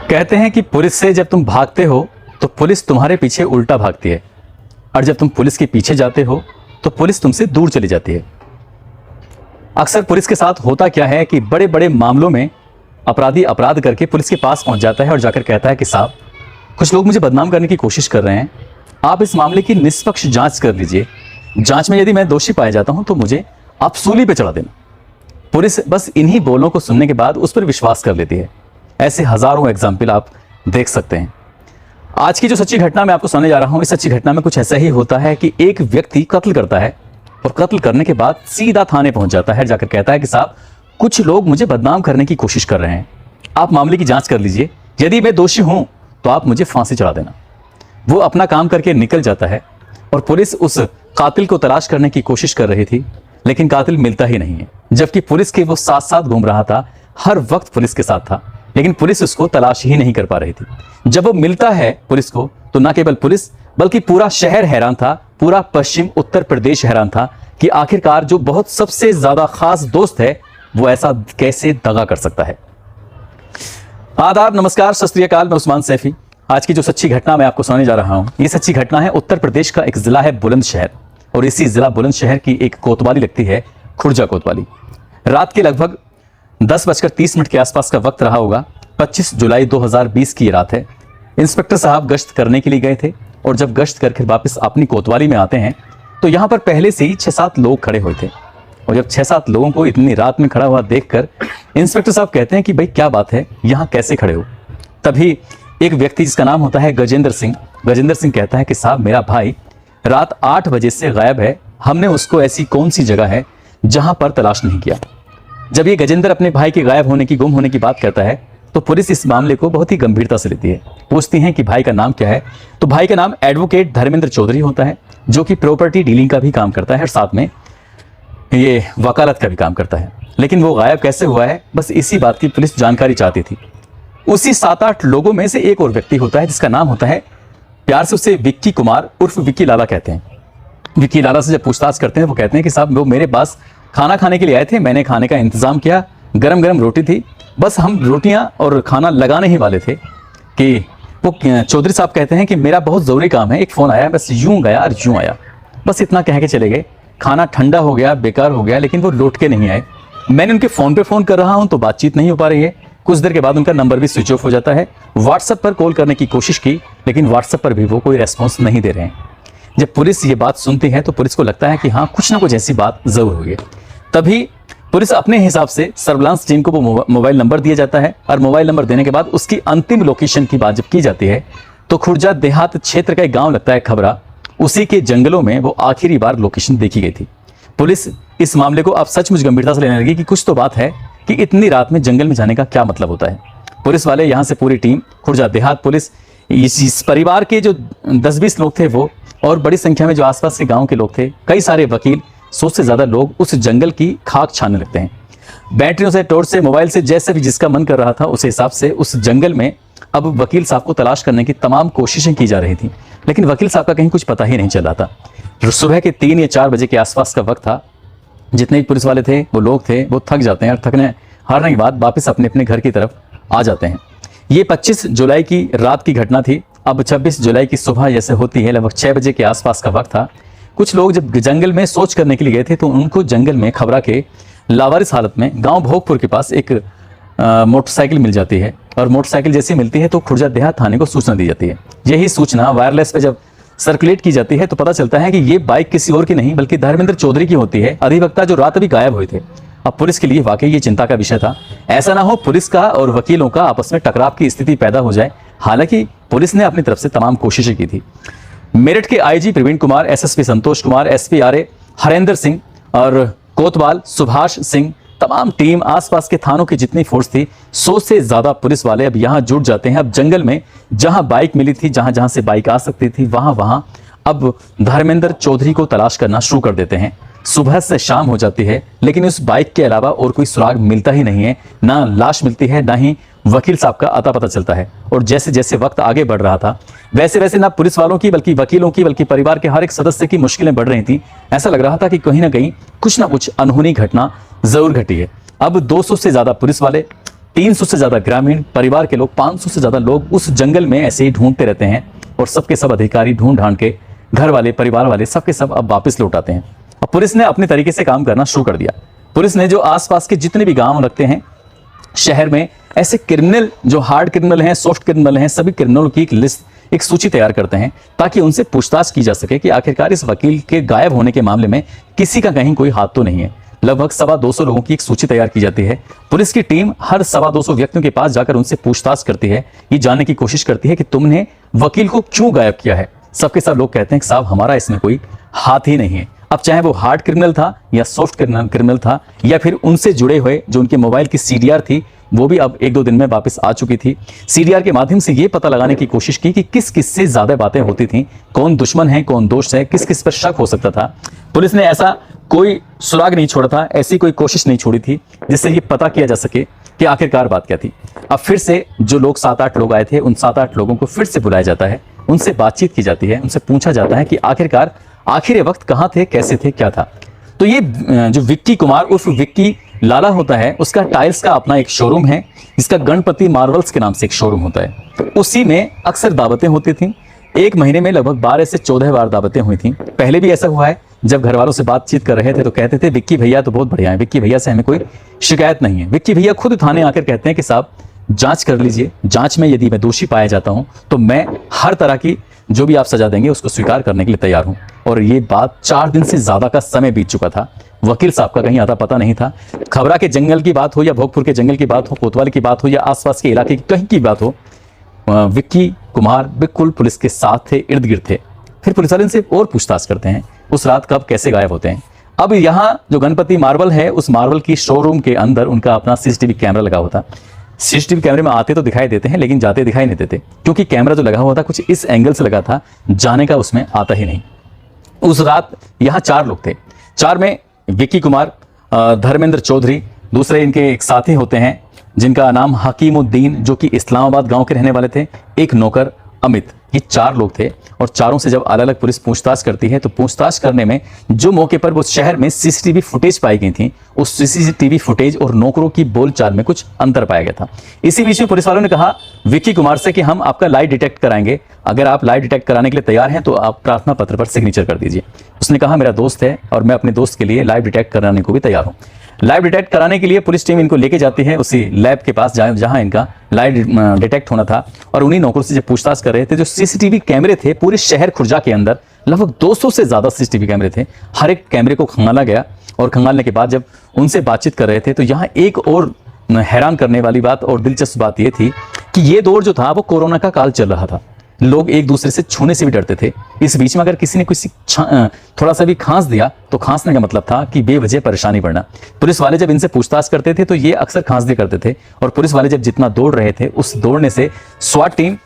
कहते हैं कि पुलिस से जब तुम भागते हो तो पुलिस तुम्हारे पीछे उल्टा भागती है, और जब तुम पुलिस के पीछे जाते हो तो पुलिस तुमसे दूर चली जाती है। अक्सर पुलिस के साथ होता क्या है कि बड़े बड़े मामलों में अपराधी अपराध करके पुलिस के पास पहुंच जाता है और जाकर कहता है कि साहब, कुछ लोग मुझे बदनाम करने की कोशिश कर रहे हैं, आप इस मामले की निष्पक्ष जांच कर लीजिए। जांच में यदि मैं दोषी पाया जाता हूं तो मुझे आप सूली पे चढ़ा देना। पुलिस बस इन्हीं बोलों को सुनने के बाद उस पर विश्वास कर लेती है। ऐसे हजारों एग्जाम्पल आप देख सकते हैं। आज की जो सच्ची घटना मैं आपको सुनाने जा रहा हूं, इस सच्ची घटना में कुछ ऐसा ही होता है कि एक व्यक्ति कत्ल करता है और कत्ल करने के बाद सीधा थाने पहुंच जाता है, जाकर कहता है कि साहब, कुछ लोग मुझे बदनाम करने की कोशिश कर रहे हैं, आप मामले की जांच कर लीजिए, यदि मैं दोषी हूं तो आप मुझे फांसी चढ़ा देना। वो अपना काम करके निकल जाता है और पुलिस उस कातिल को तलाश करने की कोशिश कर रही थी, लेकिन कातिल मिलता ही नहीं है। जबकि पुलिस के वो साथ साथ घूम रहा था, हर वक्त पुलिस के साथ था, लेकिन पुलिस उसको तलाश ही नहीं कर पा रही थी। जब वो मिलता है पुलिस को तो न केवल पुलिस बल्कि पूरा शहर हैरान था, पूरा पश्चिम उत्तर प्रदेश हैरान था कि आखिरकार जो बहुत सबसे ज्यादा खास दोस्त है वो ऐसा कैसे दगा कर सकता है। आदाब, नमस्कार, सत श्री अकाल, मैं उस्मान सैफी। आज की जो सच्ची घटना मैं आपको सुनाने जा रहा हूं, ये सच्ची घटना है उत्तर प्रदेश का एक जिला है बुलंदशहर, और इसी जिला बुलंदशहर की एक कोतवाली लगती है, खुर्जा कोतवाली। रात के लगभग 10:30 के आसपास का वक्त रहा होगा। 25 जुलाई 2020 की रात है। इंस्पेक्टर साहब गश्त करने के लिए गए थे और जब गश्त करके वापस अपनी कोतवाली में आते हैं तो यहाँ पर पहले से ही 6-7 लोग खड़े हुए थे, और जब 6-7 लोगों को इतनी रात में खड़ा हुआ देखकर इंस्पेक्टर साहब कहते हैं कि भाई क्या बात है, यहाँ कैसे खड़े हो। तभी एक व्यक्ति जिसका नाम होता है गजेंद्र सिंह कहता है कि साहब, मेरा भाई रात 8 बजे से गायब है, हमने उसको ऐसी कौन सी जगह है जहां पर तलाश नहीं किया। जब ये गजेंद्र अपने भाई के गायब होने की, गुम होने की बात कहता है तो पुलिस इस मामले को बहुत ही गंभीरता से लेती है। पूछती हैं कि भाई का नाम क्या है, तो भाई का नाम एडवोकेट धर्मेंद्र चौधरी होता है, जो कि प्रॉपर्टी डीलिंग का भी काम करता है और साथ में ये वकालत का भी काम करता है। लेकिन वो गायब कैसे हुआ है, बस इसी बात की पुलिस जानकारी चाहती थी। उसी 7-8 लोगों में से एक और व्यक्ति होता है जिसका नाम होता है, प्यार से उसे विक्की कुमार उर्फ विक्की लाला कहते हैं। विक्की लाला से जब पूछताछ करते हैं वो कहते हैं कि साहब, वो मेरे पास खाना खाने के लिए आए थे, मैंने खाने का इंतजाम किया, गरम गरम रोटी थी, बस हम रोटियां और खाना लगाने ही वाले थे कि वो चौधरी साहब कहते हैं कि मेरा बहुत ज़रूरी काम है, एक फ़ोन आया, बस यूं गया और यूं आया, बस इतना कह के चले गए। खाना ठंडा हो गया, बेकार हो गया, लेकिन वो लौट के नहीं आए। मैंने उनके फ़ोन पे फ़ोन कर रहा हूँ तो बातचीत नहीं हो पा रही है। कुछ देर के बाद उनका नंबर भी स्विच ऑफ हो जाता है। व्हाट्सएप पर कॉल करने की कोशिश की, लेकिन व्हाट्सएप पर भी वो कोई रेस्पॉन्स नहीं दे रहे हैं। जब पुलिस ये बात सुनती है तो पुलिस को लगता है कि हाँ, कुछ ना कुछ ऐसी बात ज़रूर हुई है। तभी पुलिस अपने हिसाब से सर्विलांस टीम को वो मोबाइल नंबर दिया जाता है, और मोबाइल नंबर देने के बाद उसकी अंतिम लोकेशन की बात जब की जाती है तो खुर्जा देहात क्षेत्र का एक गांव लगता है खबरा, उसी के जंगलों में वो आखिरी बार लोकेशन देखी गई थी। पुलिस इस मामले को अब सचमुच गंभीरता से लेने लगी कि कुछ तो बात है कि इतनी रात में जंगल में जाने का क्या मतलब होता है। पुलिस वाले यहाँ से पूरी टीम, खुर्जा देहात पुलिस, इस परिवार के जो 10-20 लोग थे वो, और बड़ी संख्या में जो आसपास के गांव के लोग थे, कई सारे वकील, 100 से ज्यादा लोग उस जंगल की खाक छानने लगते हैं। बैटरियों से, टॉर्च से, मोबाइल से, जैसे भी जिसका मन कर रहा था उस हिसाब से उस जंगल में अब वकील साहब को तलाश करने की तमाम कोशिशें की जा रही थी, लेकिन वकील साहब का कहीं कुछ पता ही नहीं चल रहा था। सुबह के 3 या 4 बजे के आसपास का वक्त था। जितने भी पुलिस वाले थे, वो लोग थे, वो थक जाते हैं और थकने हारने के बाद वापस अपने अपने घर की तरफ आ जाते हैं। ये 25 जुलाई की रात की घटना थी। अब 26 जुलाई की सुबह जैसे होती है, लगभग 6 बजे के आसपास का वक्त था। कुछ लोग जब जंगल में शौच करने के लिए गए थे तो उनको जंगल में खबरा के लावारिस हालत में गांव भोगपुर के पास एक मोटरसाइकिल मिल जाती है, और मोटरसाइकिल जैसे मिलती है तो खुर्जा देहात थाने को सूचना दी जाती है। यही सूचना वायरलेस पे जब सर्कुलेट की जाती है तो पता चलता है कि ये बाइक किसी और की नहीं बल्कि धर्मेंद्र चौधरी की होती है, अधिवक्ता जो रात अभी गायब हुए थे। अब पुलिस के लिए वाकई ये चिंता का विषय था। ऐसा ना हो पुलिस का और वकीलों का आपस में टकराव की स्थिति पैदा हो जाए। हालांकि पुलिस ने अपनी तरफ से तमाम कोशिशें की थी। मेरठ के IG Praveen Kumar, SSP Santosh Kumar, SP RA Harendra Singh और कोतवाल सुभाष सिंह, तमाम टीम, आसपास के थानों की जितनी फोर्स थी, 100 से ज्यादा पुलिस वाले अब यहाँ जुट जाते हैं। अब जंगल में जहां बाइक मिली थी, जहां जहां से बाइक आ सकती थी, वहां वहां अब धर्मेंद्र चौधरी को तलाश करना शुरू कर देते हैं। सुबह से शाम हो जाती है, लेकिन उस बाइक के अलावा और कोई सुराग मिलता ही नहीं है। ना लाश मिलती है, ना ही वकील साहब का अता पता चलता है। और जैसे जैसे वक्त आगे बढ़ रहा था वैसे वैसे ना पुलिस वालों की, बल्कि वकीलों की, बल्कि परिवार के हर एक सदस्य की मुश्किलें बढ़ रही थी। ऐसा लग रहा था कि कहीं ना कहीं कुछ ना कुछ अनहोनी घटना जरूर घटी है। अब 200 से ज्यादा पुलिस वाले, 300 से ज्यादा ग्रामीण परिवार के लोग, 500 से ज्यादा लोग उस जंगल में ऐसे ही ढूंढते रहते हैं और सबके सब अधिकारी ढूंढ ढांड के घर वाले, परिवार वाले सबके सब अब वापस लौट आते हैं। अब पुलिस ने अपने तरीके से काम करना शुरू कर दिया। पुलिस ने जो आसपास के जितने भी गांव लगते हैं शहर में, ऐसे क्रिमिनल जो हार्ड क्रिमिनल हैं, सॉफ्ट क्रिमिनल हैं, सभी क्रिमिनलों की एक लिस्ट, एक सूची तैयार करते हैं ताकि उनसे पूछताछ की जा सके कि आखिरकार इस वकील के गायब होने के मामले में किसी का कहीं कोई हाथ तो नहीं है। लगभग 225 लोगों की एक सूची तैयार की जाती है। पुलिस की टीम हर 225 व्यक्तियों के पास जाकर उनसे पूछताछ करती है, ये जानने की कोशिश करती है कि तुमने वकील को क्यों गायब किया है। सबके सब लोग कहते हैं कि साहब हमारा इसमें कोई हाथ ही नहीं है। अब चाहे वो हार्ड क्रिमिनल था या सॉफ्ट क्रिमिनल था या फिर उनसे जुड़े हुए जो उनके मोबाइल की सीडीआर थी वो भी अब 1-2 दिन में वापस आ चुकी थी। सीडीआर के माध्यम से ये पता लगाने की कोशिश की कि किस किस से ज्यादा बातें होती थी, कौन दुश्मन है, कौन दोस्त है, किस किस पर शक हो सकता था। पुलिस ने ऐसा कोई सुराग नहीं छोड़ा था, ऐसी कोई कोशिश नहीं छोड़ी थी जिससे ये पता किया जा सके कि आखिरकार बात क्या थी। अब फिर से जो लोग 7-8 लोग आए थे, उन 7-8 लोगों को फिर से बुलाया जाता है, उनसे बातचीत की जाती है, उनसे पूछा जाता है कि आखिरकार आखिर वक्त कहाँ थे, कैसे थे, क्या था। तो ये जो विक्की कुमार उर्फ विक्की लाला होता है, उसका टाइल्स का अपना एक शोरूम है जिसका गणपति मार्वल्स के नाम से एक शोरूम होता है। उसी में अक्सर दावतें होती थी। एक महीने में लगभग 12 से 14 बार दावतें हुई थी। पहले भी ऐसा हुआ है, जब घर वालों से बातचीत कर रहे थे तो कहते थे विक्की भैया तो बहुत बढ़िया है, विक्की भैया से हमें कोई शिकायत नहीं है। विक्की भैया खुद थाने आकर कहते हैं कि साहब जांच कर लीजिए, जांच में यदि मैं दोषी पाया जाता हूं तो मैं हर तरह की जो भी आप सजा देंगे उसको स्वीकार करने के लिए तैयार हूं। और ये बात 4 दिन से ज्यादा का समय बीत चुका था। वकील साहब का कहीं आता पता नहीं था। खबरा के जंगल की बात हो या भोगपुर के जंगल की बात हो, कोतवाली की बात हो या आसपास के इलाके की कहीं की बात हो, विक्की कुमार बिल्कुल पुलिस के साथ थे, इर्द गिर्द थे। फिर पुलिस वाले इनसे और पूछताछ करते हैं उस रात कब कैसे गायब होते हैं। अब यहाँ जो गणपति मार्बल है, उस मार्बल की शोरूम के अंदर उनका अपना सीसीटीवी कैमरा लगा हुआ था। सीसीटीवी कैमरे में आते तो दिखाई देते हैं लेकिन जाते दिखाई नहीं देते, क्योंकि कैमरा जो लगा हुआ था कुछ इस एंगल से लगा था, जाने का उसमें आता ही नहीं। उस रात यहाँ 4 लोग थे। 4 में विक्की कुमार, धर्मेंद्र चौधरी, दूसरे इनके एक साथी होते हैं जिनका नाम हकीमुद्दीन जो कि इस्लामाबाद गांव के रहने वाले थे, एक नौकर अमित। ये 4 लोग थे और चारों से जब अलग अलग पुलिस पूछताछ करती है तो पूछताछ करने में जो मौके पर वो शहर में सीसीटीवी फुटेज पाई गई थी, उस सीसीटीवी फुटेज और नौकरों की बोलचाल में कुछ अंतर पाया गया था। इसी बीच में पुलिस वालों ने कहा विक्की कुमार से कि हम आपका लाई डिटेक्ट कराएंगे, अगर आप लाई डिटेक्ट कराने के लिए तैयार हैं तो आप प्रार्थना पत्र पर सिग्नेचर कर दीजिए। उसने कहा मेरा दोस्त है और मैं अपने दोस्त के लिए लाइव डिटेक्ट कराने को भी तैयार हूँ। लाइव डिटेक्ट कराने के लिए पुलिस टीम इनको लेके जाती है उसी लैब के पास जहां इनका लाइव डिटेक्ट होना था। और उन्हीं नौकरों से जब पूछताछ कर रहे थे, जो सीसीटीवी कैमरे थे पूरे शहर खुर्जा के अंदर लगभग 200 से ज्यादा सीसीटीवी कैमरे थे, हर एक कैमरे को खंगाला गया। और खंगालने के बाद जब उनसे बातचीत कर रहे थे तो यहाँ एक और हैरान करने वाली बात और दिलचस्प बात यह थी कि ये दौर जो था वो कोरोना का काल चल रहा था। लोग एक दूसरे से छूने से भी डरते थे। इस बीच में अगर किसी ने थोड़ा सा भी खांस दिया तो खांसने का मतलब था कि बेवजह परेशानी बढ़ना। पुलिस वाले जब इनसे पूछताछ करते थे तो ये अक्सर खांस दिया करते थे। और पुलिस वाले जब जितना दौड़ रहे थे उस दौड़ने से स्वाट टीम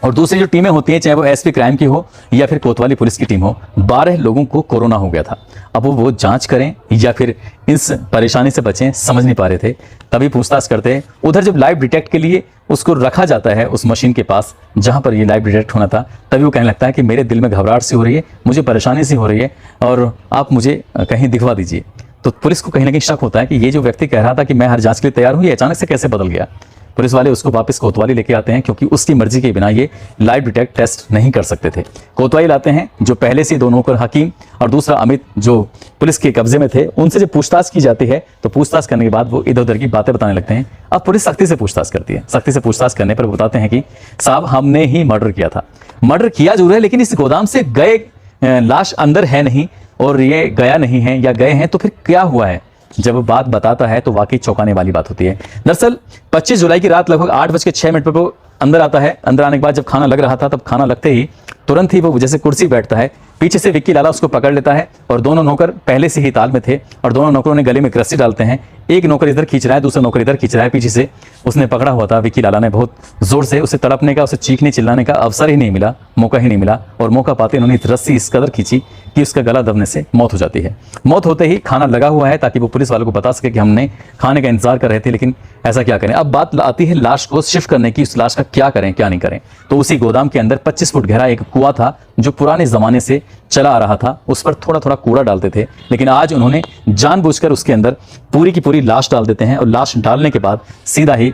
और दूसरी जो टीमें होती हैं, चाहे वो एसपी क्राइम की हो या फिर कोतवाली पुलिस की टीम हो, 12 लोगों को कोरोना हो गया था। अब वो जांच करें या फिर इस परेशानी से बचें समझ नहीं पा रहे थे, तभी पूछताछ करते हैं। उधर जब लाइव डिटेक्ट के लिए उसको रखा जाता है उस मशीन के पास जहां पर ये लाइव डिटेक्ट होना था, तभी वो कहने लगता है कि मेरे दिल में घबराहट सी हो रही है, मुझे परेशानी सी हो रही है और आप मुझे कहीं दिखवा दीजिए। तो पुलिस को कहीं ना कहीं शक होता है कि ये जो व्यक्ति कह रहा था कि मैं हर जांच के लिए तैयार हूं, ये अचानक से कैसे बदल गया। पुलिस वाले उसको वापस कोतवाली लेके आते हैं क्योंकि उसकी मर्जी के बिना ये लाइव डिटेक्ट टेस्ट नहीं कर सकते थे। कोतवाली लाते हैं जो पहले से 2 नौकर हकीम और दूसरा अमित जो पुलिस के कब्जे में थे, उनसे जब पूछताछ की जाती है तो पूछताछ करने के बाद वो इधर उधर की बातें बताने लगते हैं। अब पुलिस सख्ती से पूछताछ करती है। सख्ती से पूछताछ करने पर बताते हैं कि साहब हमने ही मर्डर किया था। मर्डर किया जरूर है लेकिन इस गोदाम से गए लाश अंदर है नहीं और ये गया नहीं है, या गए हैं तो फिर क्या हुआ है। जब बात बताता है तो वाकई चौंकाने वाली बात होती है। दरअसल 25 जुलाई की रात लगभग 8:06 पर वो अंदर आता है। अंदर आने के बाद जब खाना लग रहा था तब खाना लगते ही तुरंत ही वो जैसे कुर्सी बैठता है, पीछे से विक्की लाला उसको पकड़ लेता है और दोनों नौकर पहले से ही ताल में थे और दोनों नौकरों ने गले में रस्सी डालते हैं। एक नौकर इधर खींच रहा है, दूसरा नौकर इधर खींच रहा है। पीछे से उसने पकड़ा हुआ था विक्की लाला ने, बहुत जोर से उसे तड़पने का, उसे चीखने चिल्लाने का अवसर ही नहीं मिला, मौका ही नहीं मिला। और मौका पाते उन्होंने रस्सी इस कदर खींची कि उसका गला दबने से मौत हो जाती है। मौत होते ही खाना लगा हुआ है ताकि वो पुलिस वालों को बता सके कि हमने खाने का इंतजार कर रहे थे, लेकिन ऐसा क्या करें। अब बात आती है लाश को शिफ्ट करने की, उस लाश का क्या करें क्या नहीं करें। तो उसी गोदाम के अंदर 25 फुट गहरा एक कुआं था जो पुराने जमाने से चला आ रहा था, उस पर थोड़ा थोड़ा कूड़ा डालते थे, लेकिन आज उन्होंने जानबूझकर उसके अंदर पूरी की पूरी लाश डाल देते हैं और लाश डालने के बाद सीधा ही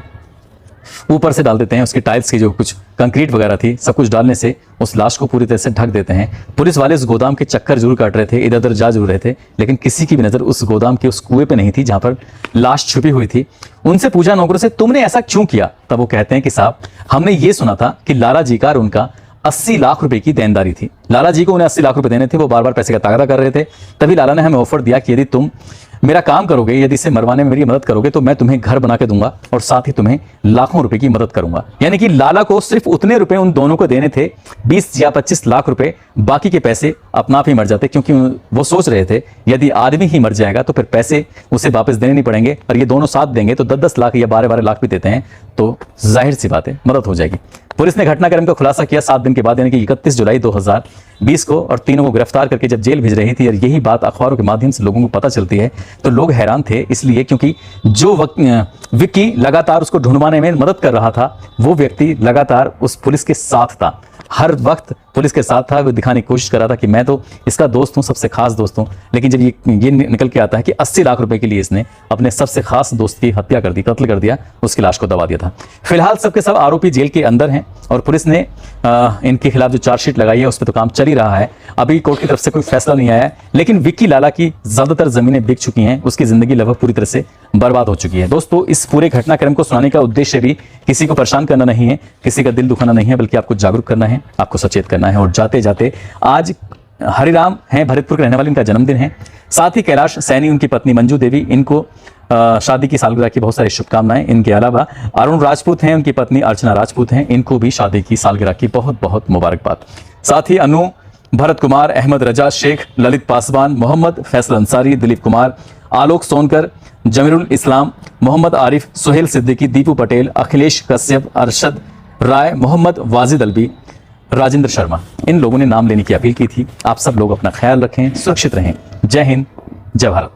ऊपर से डाल देते हैं। उसकी टाइल्स की जो कुछ कंक्रीट वगैरह थी सब कुछ डालने से उस लाश को पूरी तरह से ढक देते हैं। पुलिस वाले उस गोदाम के चक्कर जरूर काट रहे थे, इधर उधर जा जरूर रहे थे, लेकिन किसी की भी नजर उस गोदाम के उस कुएं पे नहीं थी जहां पर लाश छुपी हुई थी। उनसे पूछा नौकरों से, तुमने ऐसा क्यों किया? तब वो कहते हैं कि साहब, हमने ये सुना था कि लाला जी का और उनका 80 लाख रुपए की देनदारी थी। लाला जी को उन्हें 80 लाख रुपए देने थे, वो बार बार पैसे का तगादा कर रहे थे। तभी लाला ने हमें ऑफर दिया कि यदि तुम मेरा काम करोगे, यदि इसे मरवाने में मेरी मदद करोगे तो मैं तुम्हें घर बना के दूंगा और साथ ही तुम्हें लाखों रुपए की मदद करूंगा। यानी कि लाला को सिर्फ उतने रुपए उन दोनों को देने थे, 20 या 25 लाख रुपए, बाकी के पैसे अपना आप ही मर जाते, क्योंकि वो सोच रहे थे यदि आदमी ही मर जाएगा तो फिर पैसे उसे वापस देने नहीं पड़ेंगे, और ये दोनों साथ देंगे तो 10-10 लाख या 12-12 लाख भी देते हैं तो जाहिर सी बात है मदद हो जाएगी। पुलिस ने घटनाक्रम का खुलासा किया 7 दिन के बाद, यानी कि 31 जुलाई 2020 को, और तीनों को गिरफ्तार करके जब जेल भेज रही थी। और यही बात अखबारों के माध्यम से लोगों को पता चलती है तो लोग हैरान थे, इसलिए क्योंकि जो विक्की लगातार उसको ढूंढवाने में मदद कर रहा था, वो व्यक्ति लगातार उस पुलिस के साथ था, हर वक्त पुलिस के साथ था। वो दिखाने की कोशिश कर रहा था कि मैं तो इसका दोस्त हूं, सबसे खास दोस्त हूं। लेकिन जब ये निकल के आता है कि 80 लाख रुपए के लिए इसने अपने सबसे खास दोस्त की हत्या कर दी, कत्ल कर दिया, उसकी लाश को दबा दिया था। फिलहाल सबके सब आरोपी जेल के अंदर हैं और पुलिस ने इनके खिलाफ जो चार्जशीट लगाई है उस पर तो काम चल ही रहा है। अभी कोर्ट की तरफ से कोई फैसला नहीं आया है, लेकिन विक्की लाला की ज्यादातर जमीनें बिक चुकी हैं, उसकी जिंदगी लगभग पूरी तरह से बर्बाद हो चुकी है। दोस्तों, इस पूरे घटनाक्रम को सुनाने का उद्देश्य भी किसी को परेशान करना नहीं है, किसी का दिल दुखाना नहीं है, बल्कि आपको जागरूक करना है, आपको सचेत करना है। और जाते जाते आज हरिराम हैं, भरतपुर के रहने वाले, इनका जन्मदिन है। साथ ही कैलाश सैनी, उनकी पत्नी मंजू देवी, इनको शादी की सालगिरह की बहुत सारी शुभकामनाएं। इनके अलावा अरुण राजपूत हैं, उनकी पत्नी अर्चना राजपूत हैं, इनको भी शादी की सालगिरह की बहुत बहुत मुबारकबाद। साथ ही अनु, भरत कुमार, अहमद रजा शेख, ललित पासवान, मोहम्मद फैसल अंसारी, दिलीप कुमार, आलोक सोनकर, जमीरुल इस्लाम, मोहम्मद आरिफ, सुहेल सिद्दीकी, दीपू पटेल, अखिलेश कश्यप, अरशद राय, मोहम्मद वाजिद अलवी, राजेंद्र शर्मा, इन लोगों ने नाम लेने की अपील की थी। आप सब लोग अपना ख्याल रखें, सुरक्षित रहें। जय हिंद, जय भारत।